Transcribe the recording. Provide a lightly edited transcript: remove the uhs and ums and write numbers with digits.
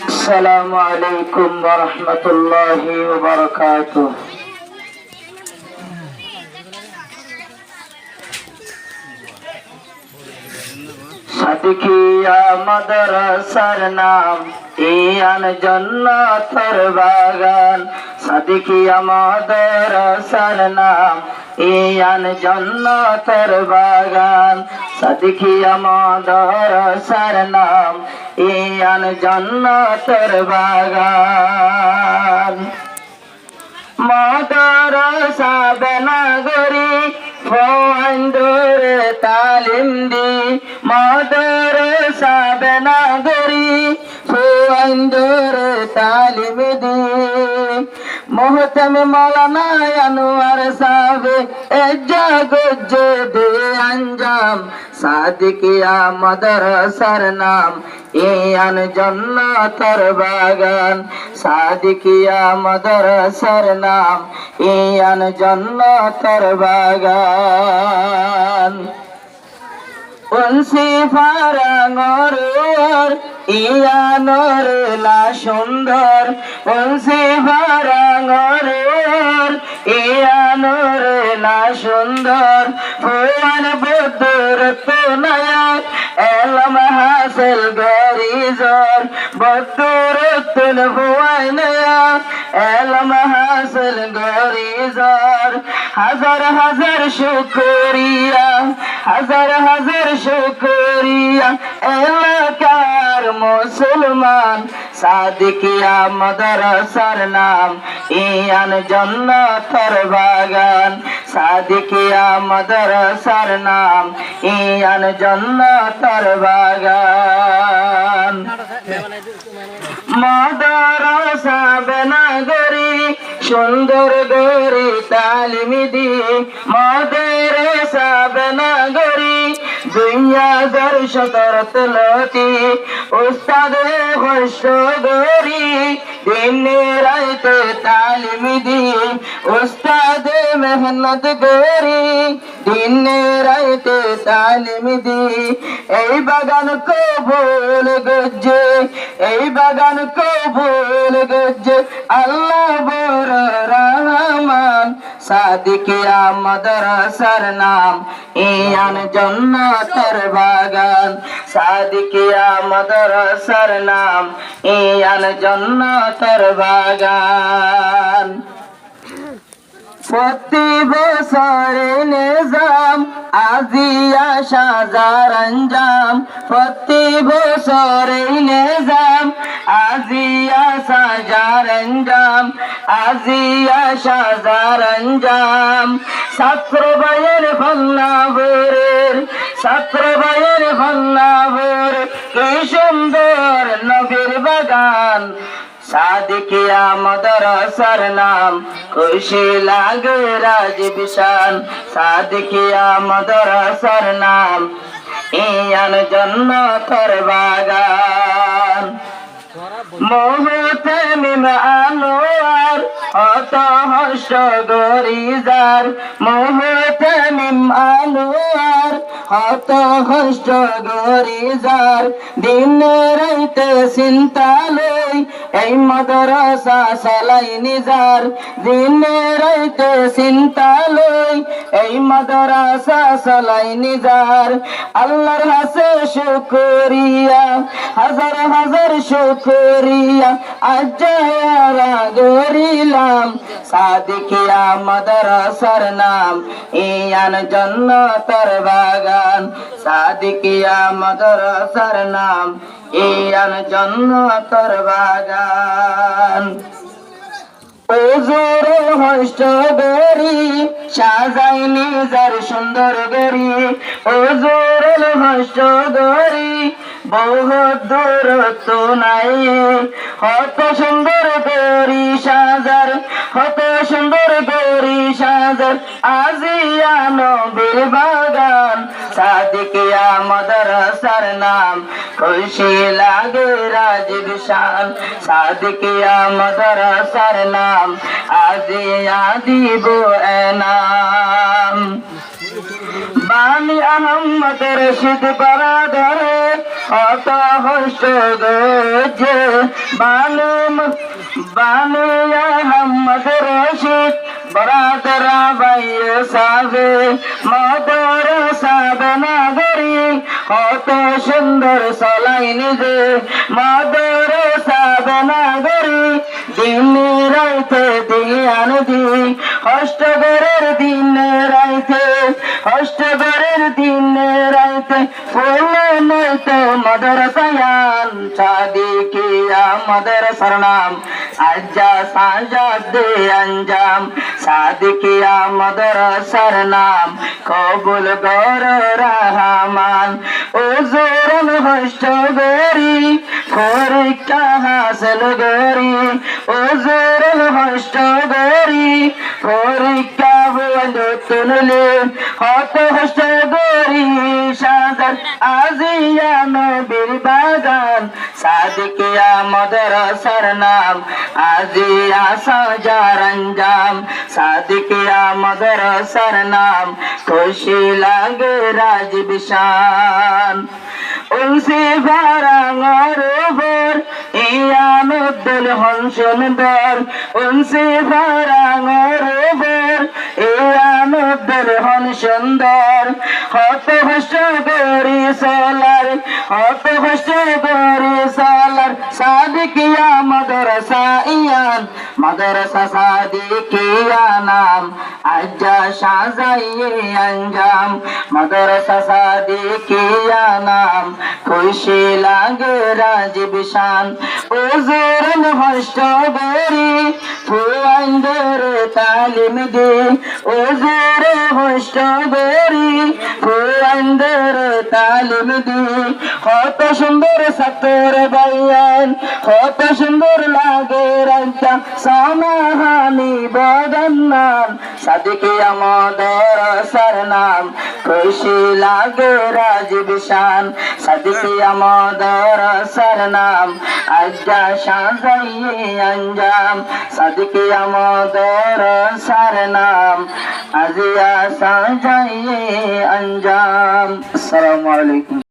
আসসালামু আলাইকুম ওয়া রাহমাতুল্লাহি ওয়া বারাকাতুহু। সাদিকিয়া মাদ্রাসার নাম ইয়ান জান্নাতের বাগান। সাদিকিয়া মাদ্রাসার নাম ইয়ান জান্নাতের বাগান। সাদিকিয়া মাদ্রাসার নাম ইয়ান জান্নাতের বাগান। মাদ্রাসা বেনাগরি ফন্দরে তালিম দি। মাদ্রাসা বেনাগরি ফন্দরে তালিম দি। মোহতম মৌলানা আনোয়ার সাহেব এজাগজে দে अंजाम। सादिकिया मदरसार नाम ইয়ান জান্নাতের বাগান। সাদিকিয়া মাদ্রাসার নাম ইয়ান জান্নাতের বাগান। উনসি ফারাঙর ইয়ানর লা সুন্দর। উনসি ফারাঙর ইয়ানর লা সুন্দর। ফুয়ান বদর তুনায়াত এলম হাসিল গরিজর। বদর তুন ফুয়াইনায়া এলম হাসিল গরিজর। হাজার হাজার শুকরিয়া হাজার হাজার শুকরিয়া এলাকার মুসলমান। সাদিকিয়া মাদ্রাসার নাম ইয়ান জান্নাতের বাগান। সাদিকিয়া মাদ্রাসার নাম ইয়ান জান্নাতের বাগান। মাদ্রাসা বেনাগরি সুন্দর গরি তালিম দি। মাদ্রাসা বেনাগরি 2017 তলতি উস্তাদে কষ্ট গরি দিনে রাতে তালিম দি। উস্তাদে মেহনত গরি দিনে রাতে তালিম দি। এই বাগান কবুল গজ্জে এই বাগান কবুল গজ্জে আল্লাহ বড় রহমান। সাদিকিয়া মাদ্রাসার নাম ইয়ান জান্নাতের বাগান। সাদিকিয়া মাদ্রাসার নাম ইয়ান জান্নাতের বাগান। প্রতি বছরে নিজাম আজিয়া সাজার अंजाम। প্রতি বছরে নিজাম আজিয়া সাজার अंजाम। আজিয়া সাজার अंजाम। ছাত্র ভাইয়ের ভান্নাবরের ছাত্র ভাইয়ের ভান্নাবর কি সুন্দর নবীর বাগান। সাদিকিয়া মাদ্রাসার নাম খুশি লাগে রাজ বিশান। সাদিকিয়া মাদ্রাসার নাম ইয়ান জান্নাতের বাগান। মোহতামিম আনোয়ার অত হর্ষ গরিজার। মোহতামিম আনোয়ার অত হর্ষ গরিজার। দিনে রাইতে চিন্তা লই এই মাদ্রাসা চালাই নিজার। দিনে রাইতে চিন্তা লই এই মাদ্রাসা চালাই নিজার। আল্লাহর হাসে শুকরিয়া হাজার হাজার শুকরিয়া আজারা গরিলাম। সাদিকিয়া মাদ্রাসার নাম ইয়ান জান্নাতের বাগান। সাদিকিয়া মাদ্রাসার নাম ইয়ান জান্নাতের বাগান। হুজুর হস্ত গরি সাজাই নিজার সুন্দর গরি। হুজুর হস্ত গরি বহুত দূরত্ব নাই। কত সুন্দর গরি সাজার কত সুন্দর গরি সাজার আজিয়া নবীর বাগান। সাদিকিয়া মাদ্রাসার নাম খুশি লাগে রাজ বিশান। সাদিকিয়া মাদ্রাসার নাম আজিয়া দিব এনাম। বান আমি আহমদ রশিদ বরাদরে অত হষ্ট গেছে বানি আহমদ রশিদ বরাদর বাইয়ে সাবে মদর সাবে নাগরি অত সুন্দর সলাই নিজে মদর সাবে নাগরি দিন রাইতে দিয়ান দি অষ্টগরের দিন রাইতে অষ্টগরের দিন রাইতে ফুলে নইতে মদরসায়ান সাদিকিয়া মদরসার নাম আজ্জা সাজাদ দে अंजाम सादिकिया मदरसार नाम कबुल कर रहमान उजुरन हष्ट गरी परीक्षा हासिल गरी उजुरन हष्ट गरी परीक्षा तुनले हत हष्ट गरी शादर आजिया नबीर बागान सादिकिया मदरसार नाम आजिया साजार अंजाम सादिकिया मदरसार नाम खुशी लागे राज बिशान उनसे भारांगर भर ইয়ানুদ্দুল হন সুন্দর উনসে ভারাঙ্গর ভর ইয়ানুদ্দুল হন সুন্দর হত হষ্ট গরি সালার হত হষ্ট গরি সালার সাদিকিয়া মাদ্রাসা ইয়ান মাদ্রাসা সাদিকিয়া নাম আজ্জা শাহজাইয়ে अंजाम মাদ্রাসা সাদিকিয়া নাম খুশি লাগে রাজ বিশান उजुरन हष्ट गरी फुआंदर तालिम दे उजुर हष्ट गरी फुआंदर तालिम दे कत सुंदर सतर बयान कत सुंदर लागे रंता समाहानी बदन्नान सादिकिया मदरसार नाम खुशी लागे राज बिशान सादिकिया मदरसार नाम আজ্জা শাহজাইয়ে अंजाम সাদিকিয়া মদরসার নাম আজিয়া শাহজাইয়ে अंजाम। আসসালামু আলাইকুম।